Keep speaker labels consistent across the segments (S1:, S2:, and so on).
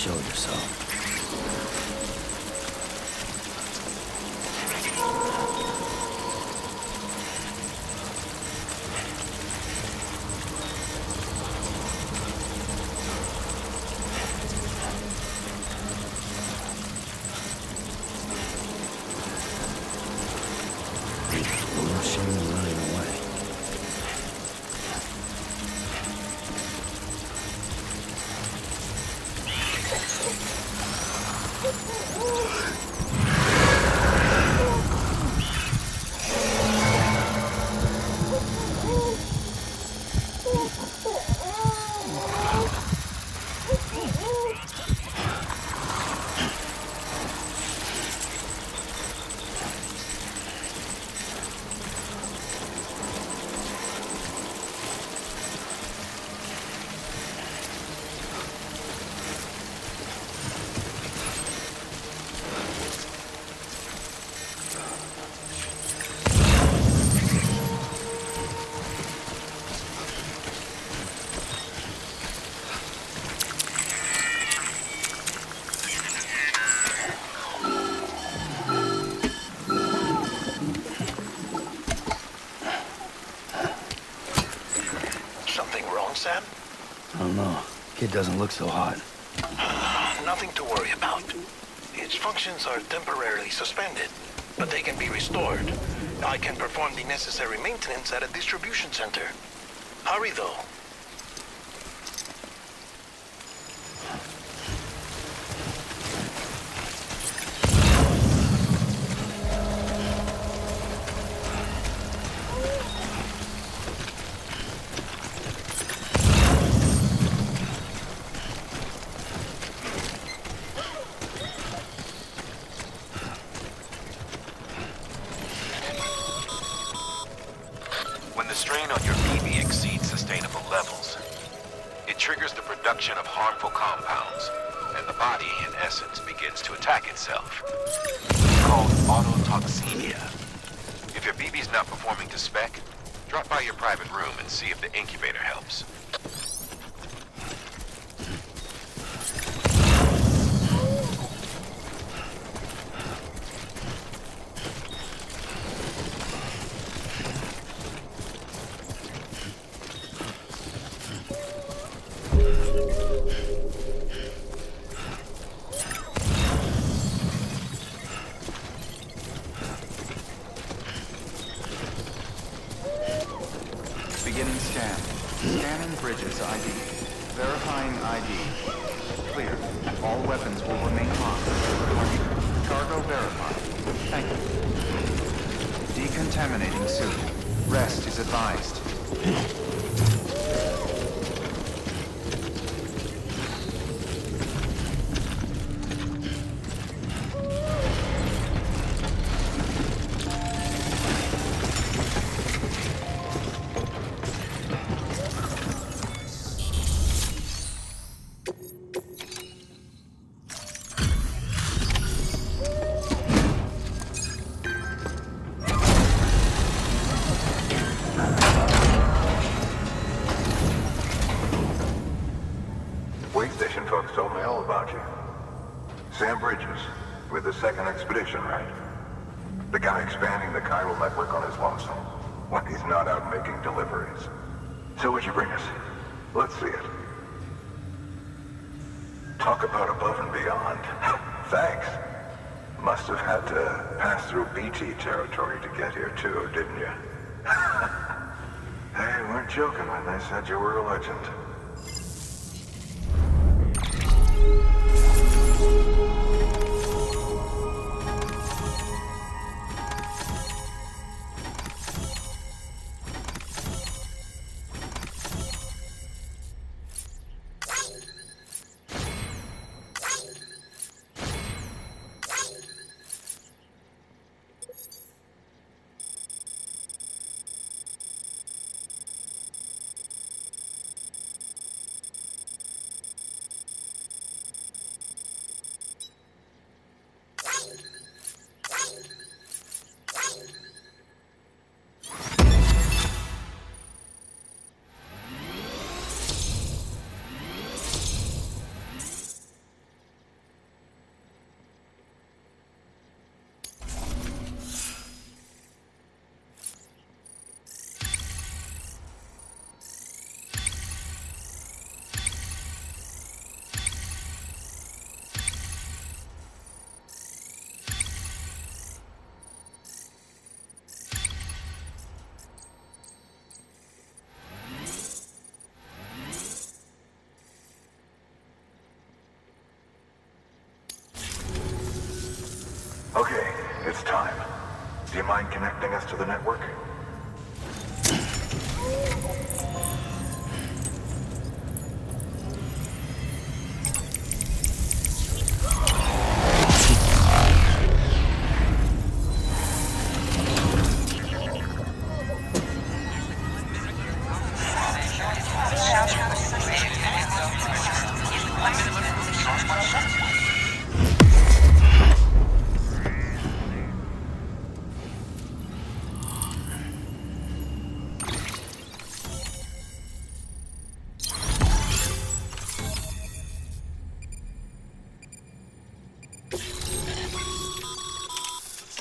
S1: Show yourself. No shame in running away.
S2: Sam?
S1: I don't know. Kid doesn't look so hot.
S2: Nothing to worry about. Its functions are temporarily suspended, but they can be restored. I can perform the necessary maintenance at a distribution center. Hurry, though.
S3: When the strain on your BB exceeds sustainable levels, it triggers the production of harmful compounds, and the body, in essence, begins to attack itself. It's called autotoxemia. If your BB's not performing to spec, drop by your private room and see if the incubator helps.
S4: Beginning scan. Scanning bridges ID. Verifying ID. Clear. All weapons will remain locked. Cargo verified. Thank you. Decontaminating suit. Rest is advised.
S5: Wait station folks told me all about you. Sam Bridges, with the second expedition, right? The guy expanding the chiral network on his lonesome, when he's not out making deliveries. So what'd you bring us? Let's see it. Talk about above and beyond. Thanks. Must have had to pass through BT territory to get here too, didn't you? They weren't joking when they said you were a legend. you mind connecting us to the network?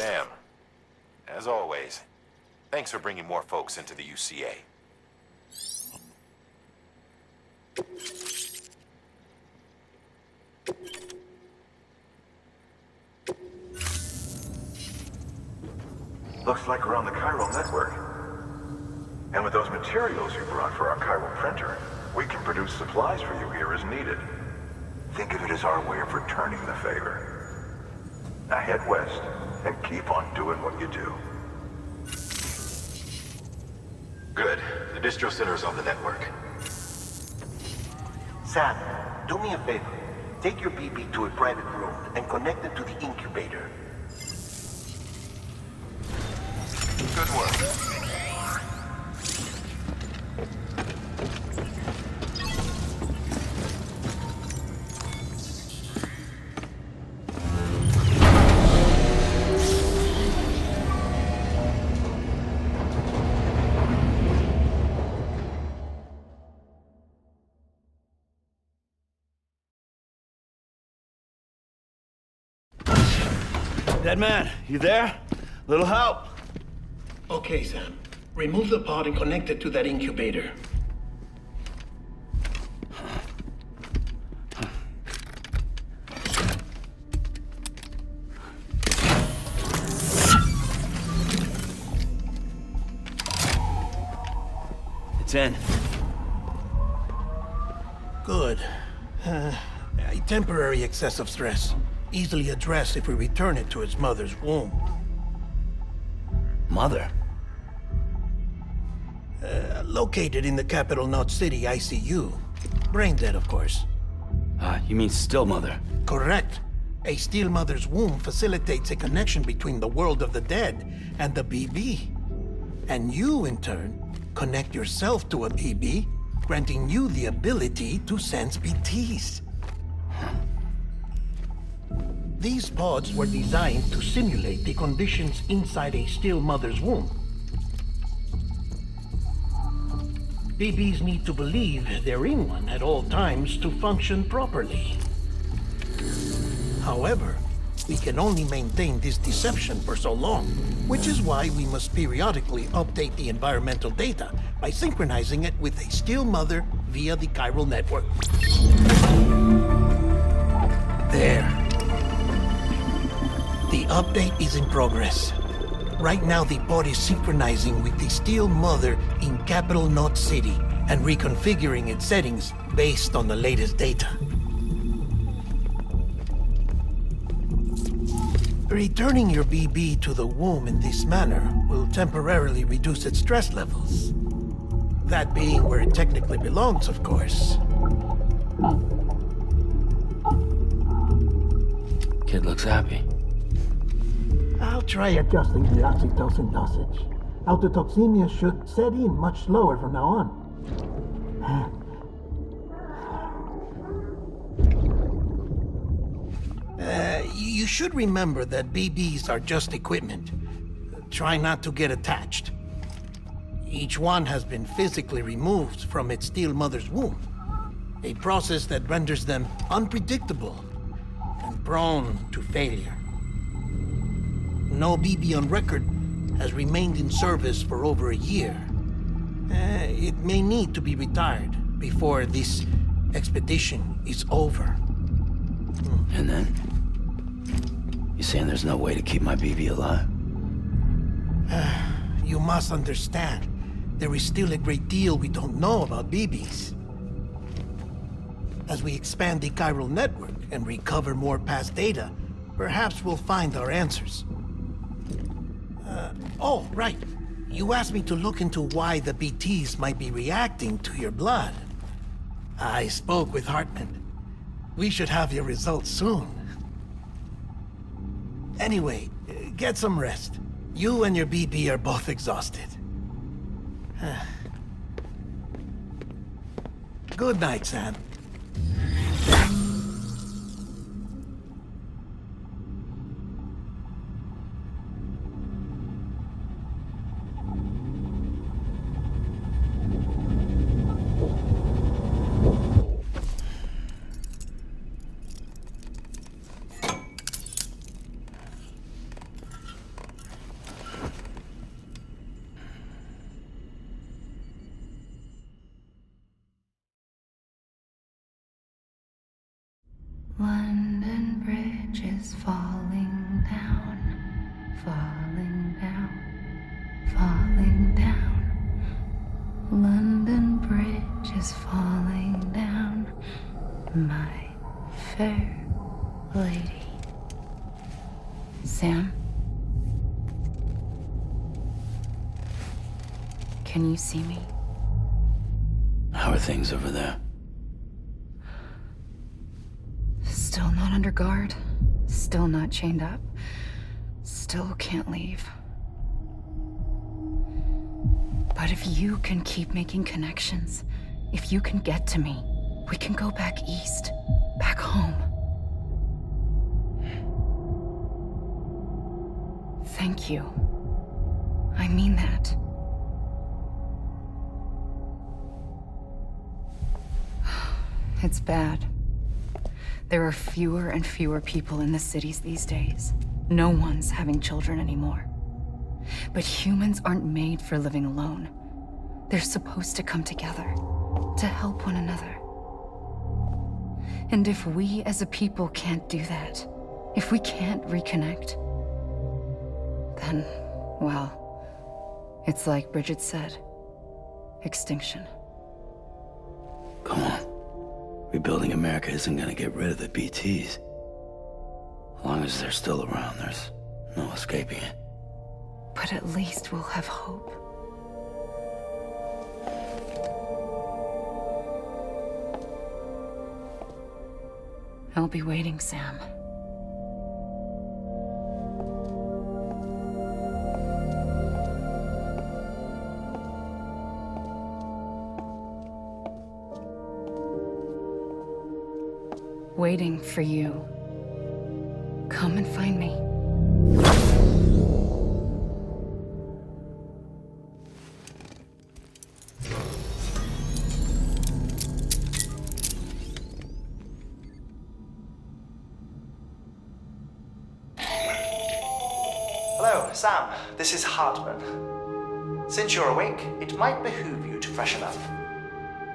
S3: Sam, as always, thanks for bringing more folks into the UCA.
S5: Looks like we're on the chiral network. And with those materials you brought for our chiral printer, we can produce supplies for you here as needed. Think of it as our way of returning the favor. Now head west and keep on doing what you do.
S3: Good. The distro center is on the network.
S6: Sam, do me a favor. Take your BB to a private room and connect it to the incubator.
S3: Good work.
S1: Dead man, you there? Little help?
S2: Okay, Sam. Remove the pod and connect it to that incubator.
S1: It's in.
S2: Good. A temporary excessive stress. Easily addressed if we return it to its mother's womb.
S1: Mother?
S2: Located in the capital Knot City ICU. Brain dead, of course.
S1: You mean still mother?
S2: Correct. A still mother's womb facilitates a connection between the world of the dead and the BB. And you, in turn, connect yourself to a BB, granting you the ability to sense BTs. These pods were designed to simulate the conditions inside a still mother's womb. BBs need to believe they're in one at all times to function properly. However, we can only maintain this deception for so long, which is why we must periodically update the environmental data by synchronizing it with a still mother via the chiral network. There. The update is in progress. Right now, the pod is synchronizing with the still mother in capital Knot City and reconfiguring its settings based on the latest data. Returning your BB to the womb in this manner will temporarily reduce its stress levels. That being where it technically belongs, of course.
S1: Kid looks happy.
S2: I'll try adjusting the oxytocin dosage. Autotoxemia should set in much slower from now on. You should remember that BBs are just equipment. Try not to get attached. Each one has been physically removed from its still mother's womb. A process that renders them unpredictable and prone to failure. No BB on record has remained in service for over a year. It may need to be retired before this expedition is over.
S1: And then? You saying there's no way to keep my BB alive?
S2: You must understand, there is still a great deal we don't know about BBs. As we expand the chiral network and recover more past data, perhaps we'll find our answers.
S6: Oh, right. You asked me to look into why the BTs might be reacting to your blood. I spoke with Hartman. We should have your results soon. Anyway, get some rest. You and your BB are both exhausted. Good night, Sam.
S7: London Bridge is falling down, falling down, falling down. London Bridge is falling down, my fair lady. Sam? Can you see me?
S1: How are things over there?
S7: Still not under guard. Still not chained up. Still can't leave. But if you can keep making connections, if you can get to me, we can go back east. Back home. Thank you. I mean that. It's bad. There are fewer and fewer people in the cities these days. No one's having children anymore. But humans aren't made for living alone. They're supposed to come together, to help one another. And if we as a people can't do that, if we can't reconnect, then, well, it's like Bridget said, extinction.
S1: Come on. Rebuilding America isn't gonna get rid of the BTs. As long as they're still around, there's no escaping it.
S7: But at least we'll have hope. I'll be waiting, Sam. Waiting for you. Come and find me.
S8: Hello, Sam. This is Hartman. Since you're awake, it might behoove you to freshen up.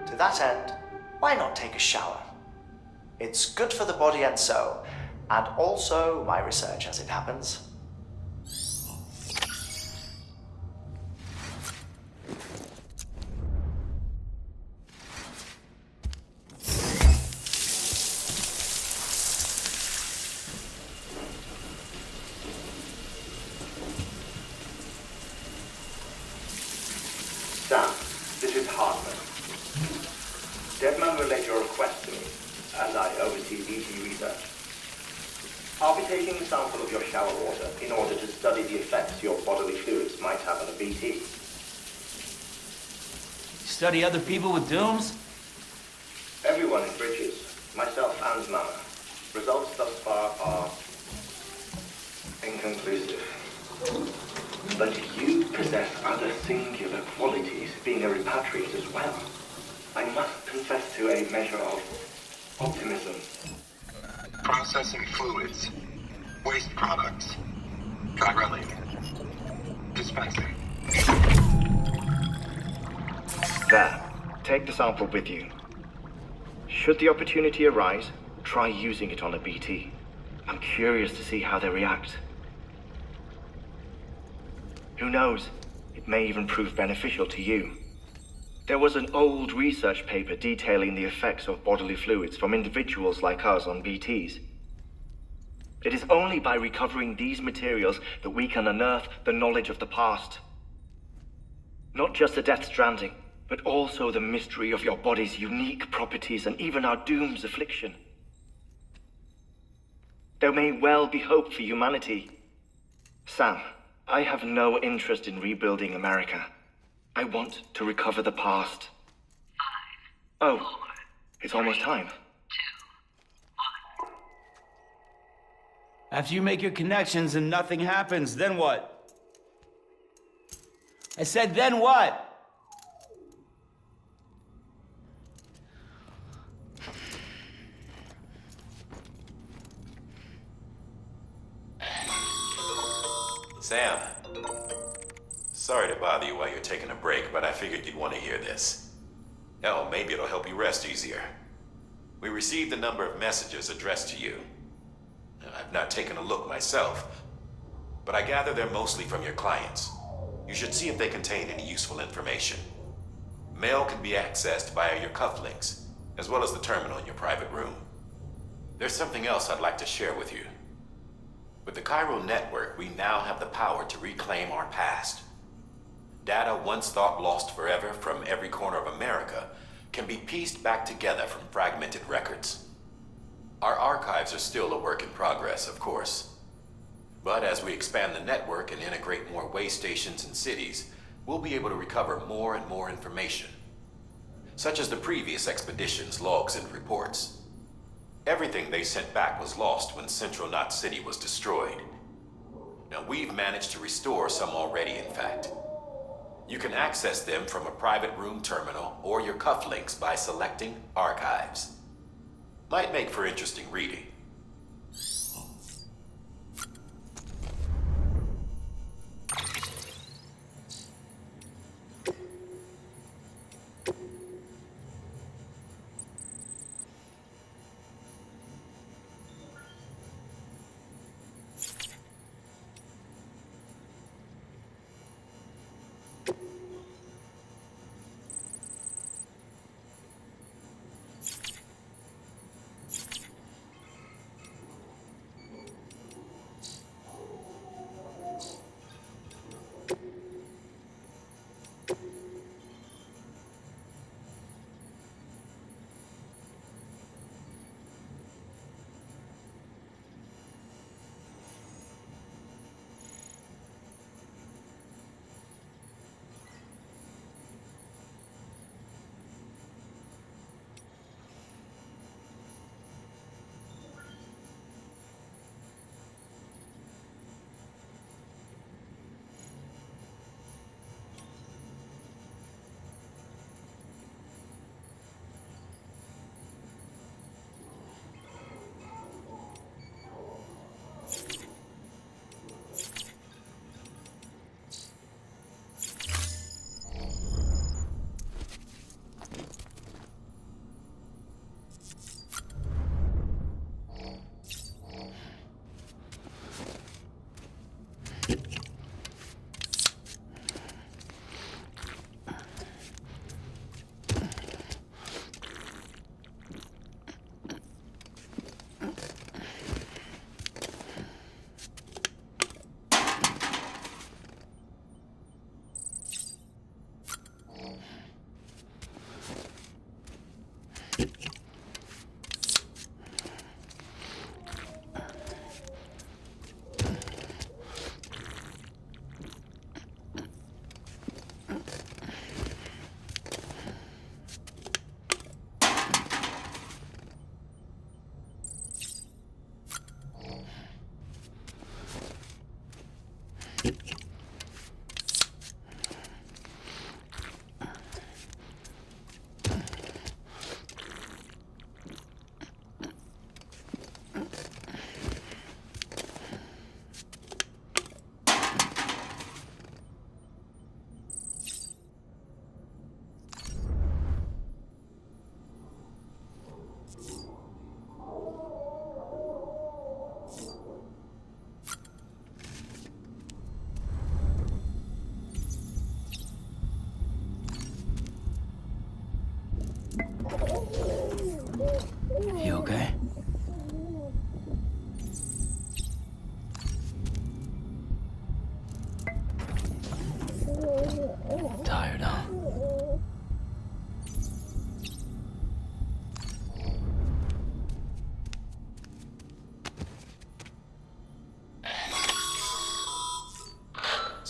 S8: To that end, why not take a shower? It's good for the body and soul, and also my research as it happens.
S9: Sam, this is Hartman. Deadman relayed your request to me, as I oversee BT research. I'll be taking a sample of your shower water in order to study the effects your bodily fluids might have on a BT.
S10: Study other people with dooms?
S9: Everyone in Bridges, myself and Mama. Results thus far are inconclusive. But you possess other singular qualities, being a repatriate as well. I must confess to a measure of optimism.
S5: Processing fluids. Waste products. Chiralium. Dispensing.
S9: There. Take the sample with you. Should the opportunity arise, try using it on a BT. I'm curious to see how they react. Who knows? It may even prove beneficial to you. There was an old research paper detailing the effects of bodily fluids from individuals like us on BTs.
S11: It is only by recovering these materials that we can unearth the knowledge of the past. Not just the Death Stranding, but also the mystery of your body's unique properties and even our doom's affliction. There may well be hope for humanity. Sam, I have no interest in rebuilding America. I want to recover the past. 5, 4, oh, it's almost time.
S10: 2, 1. After you make your connections and nothing happens, then what? I said, then what?
S3: Sam, sorry to bother you while you're taking a break, but I figured you'd want to hear this. Hell, maybe it'll help you rest easier. We received a number of messages addressed to you. I've not taken a look myself, but I gather they're mostly from your clients. You should see if they contain any useful information. Mail can be accessed via your cufflinks, as well as the terminal in your private room. There's something else I'd like to share with you. With the Chiral network, we now have the power to reclaim our past. Data once thought lost forever from every corner of America can be pieced back together from fragmented records. Our archives are still a work in progress, of course. But as we expand the network and integrate more way stations and cities, we'll be able to recover more and more information, such as the previous expedition's logs and reports. Everything they sent back was lost when Central Knot City was destroyed. Now, we've managed to restore some already, in fact. You can access them from a private room terminal or your cufflinks by selecting Archives. Might make for interesting reading.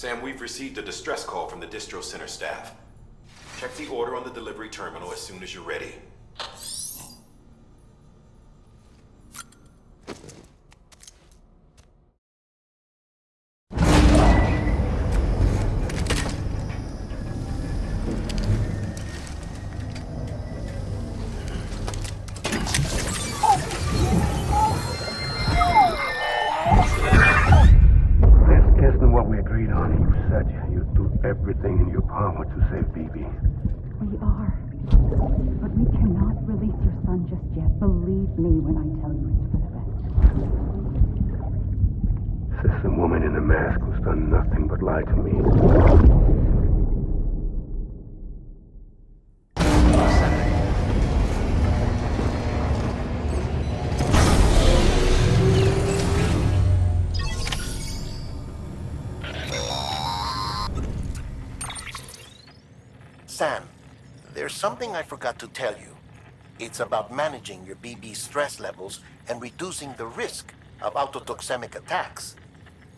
S3: Sam, we've received a distress call from the distro center staff. Check the order on the delivery terminal as soon as you're ready.
S12: Isn't what we agreed on. You said you'd do everything in your power to save BB.
S13: We are. But we cannot release your son just yet. Believe me when I tell you it's for the best.
S12: Says the woman in the mask who's done nothing but lie to me.
S2: Sam, there's something I forgot to tell you. It's about managing your BB stress levels and reducing the risk of autotoxemic attacks.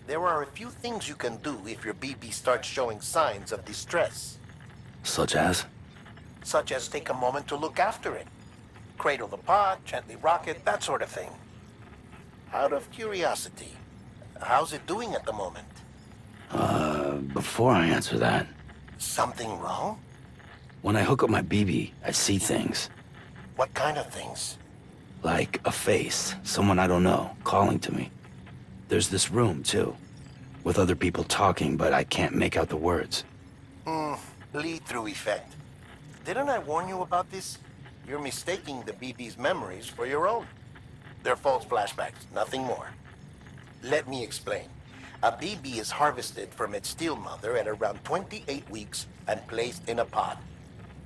S2: There are a few things you can do if your BB starts showing signs of distress.
S1: Such as?
S2: Such as take a moment to look after it. Cradle the pod, gently rock it, that sort of thing. Out of curiosity, how's it doing at the moment?
S1: Before I answer that,
S2: Something wrong?
S1: when I hook up my BB, I see things.
S2: What kind of things?
S1: Like a face, someone I don't know, calling to me. There's this room, too, with other people talking, but I can't make out the words.
S2: Lead-through effect. Didn't I warn you about this? You're mistaking the BB's memories for your own. They're false flashbacks, nothing more. Let me explain. A BB is harvested from its steel mother at around 28 weeks and placed in a pod.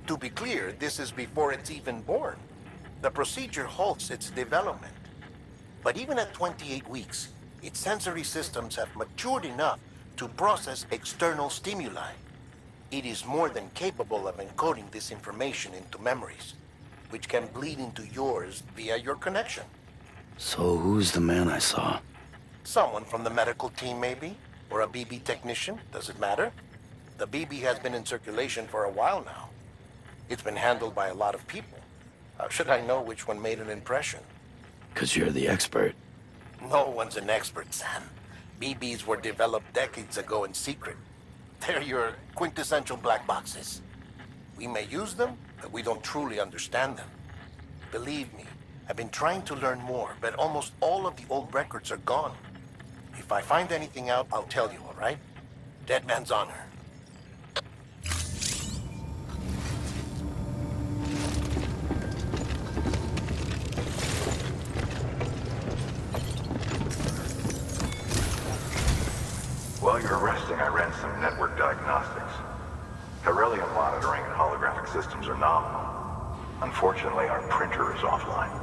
S2: To be clear, this is before it's even born. The procedure halts its development. But even at 28 weeks, its sensory systems have matured enough to process external stimuli. It is more than capable of encoding this information into memories, which can bleed into yours via your connection.
S1: So who's the man I saw?
S2: Someone from the medical team, maybe? Or a BB technician? Does it matter? The BB has been in circulation for a while now. It's been handled by a lot of people. How should I know which one made an impression?
S1: 'Cause you're the expert.
S2: No one's an expert, Sam. BBs were developed decades ago in secret. They're your quintessential black boxes. We may use them, but we don't truly understand them. Believe me, I've been trying to learn more, but almost all of the old records are gone. If I find anything out, I'll tell you, all right? Dead man's honor.
S5: While you're resting, I ran some network diagnostics. Chiralium monitoring and holographic systems are nominal. Unfortunately, our printer is offline.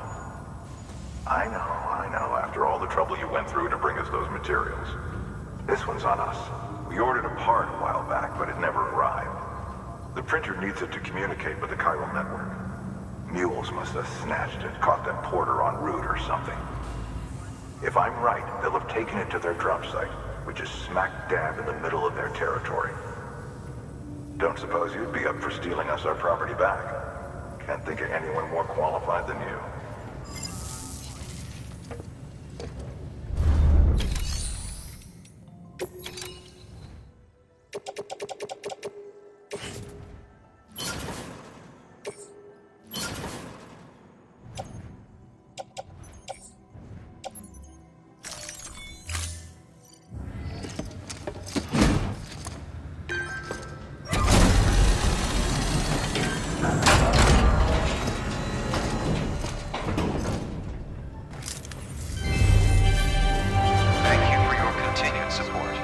S5: I know, after all the trouble you went through to bring us those materials. This one's on us. We ordered a part a while back, but it never arrived. The printer needs it to communicate with the chiral network. Mules must have snatched it, caught that porter en route or something. If I'm right, they'll have taken it to their drop site, which is smack dab in the middle of their territory. Don't suppose you'd be up for stealing us our property back? Can't think of anyone more qualified than you.
S3: Thank you for your continued support.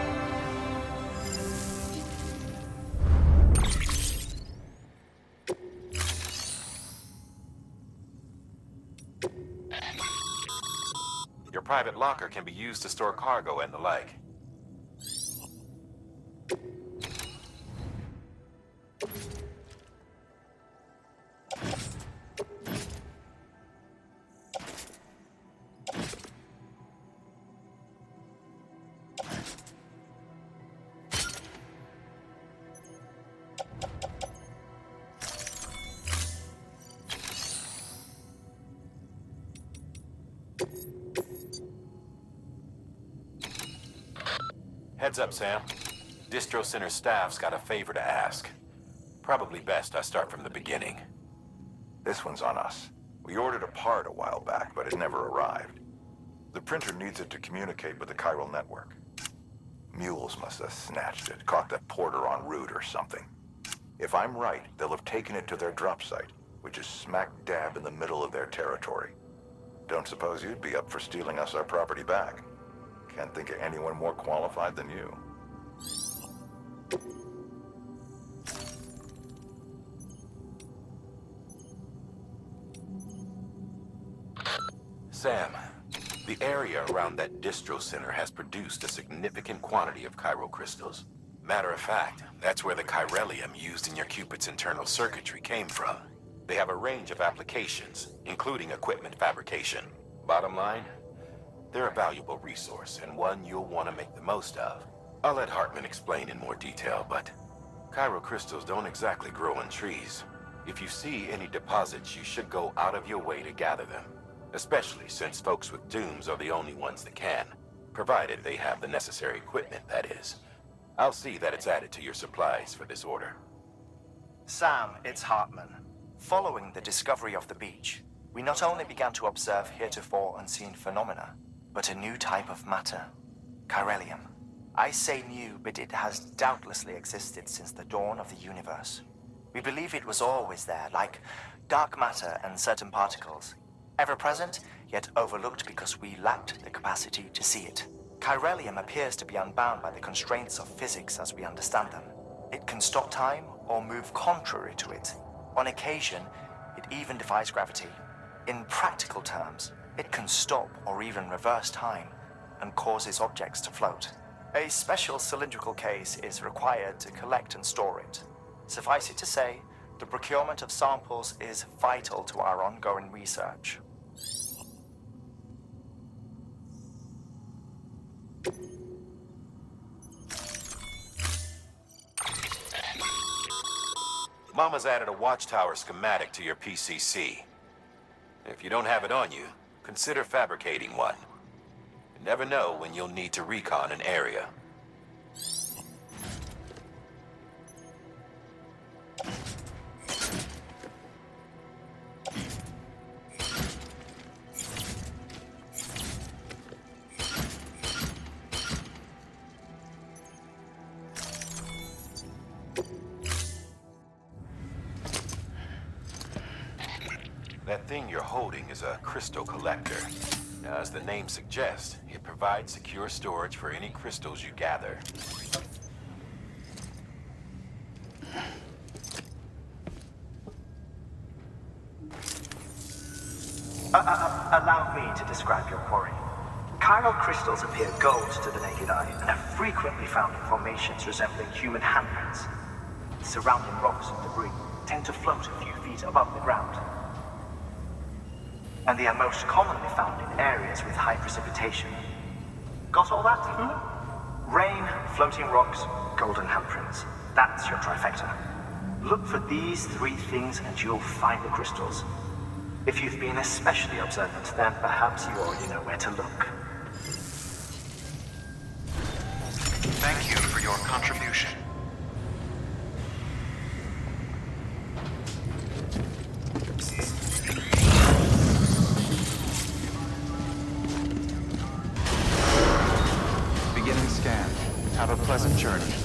S3: Your private locker can be used to store cargo and the like. Heads up, Sam. Distro Center staff's got a favor to ask. Probably best I start from the beginning.
S5: This one's on us. We ordered a part a while back, but it never arrived. The printer needs it to communicate with the chiral network. Mules must have snatched it, caught the porter en route or something. If I'm right, they'll have taken it to their drop site, which is smack dab in the middle of their territory. Don't suppose you'd be up for stealing us our property back. Can't think of anyone more qualified than you.
S3: Sam, the area around that distro center has produced a significant quantity of chiral crystals. Matter of fact, that's where the chiralium used in your Cupid's internal circuitry came from. They have a range of applications, including equipment fabrication. Bottom line, they're a valuable resource and one you'll want to make the most of. I'll let Hartman explain in more detail, but chiral crystals don't exactly grow on trees. If you see any deposits, you should go out of your way to gather them. Especially since folks with dooms are the only ones that can. Provided they have the necessary equipment, that is. I'll see that it's added to your supplies for this order.
S8: Sam, it's Hartman. Following the discovery of the beach, we not only began to observe heretofore unseen phenomena, but a new type of matter, Chiralium. I say new, but it has doubtlessly existed since the dawn of the universe. We believe it was always there, like dark matter and certain particles. Ever present, yet overlooked because we lacked the capacity to see it. Chiralium appears to be unbound by the constraints of physics as we understand them. It can stop time or move contrary to it. On occasion, it even defies gravity. In practical terms, it can stop or even reverse time and causes objects to float. A special cylindrical case is required to collect and store it. Suffice it to say, the procurement of samples is vital to our ongoing research.
S3: Mama's added a watchtower schematic to your PCC. If you don't have it on you, consider fabricating one. You never know when you'll need to recon an area. That thing you're holding is a crystal collector. Now, as the name suggests, it provides secure storage for any crystals you gather.
S9: Allow me to describe your quarry. Chiral crystals appear gold to the naked eye and are frequently found in formations resembling human handprints. Surrounding rocks and debris tend to float a few feet above the ground. And they are most commonly found in areas with high precipitation. Got all that? Rain, floating rocks, golden handprints. That's your trifecta. Look for these three things and you'll find the crystals. If you've been especially observant, then perhaps you already know where to look.
S2: Thank you for your contribution.
S4: Beginning scan. Have a pleasant journey.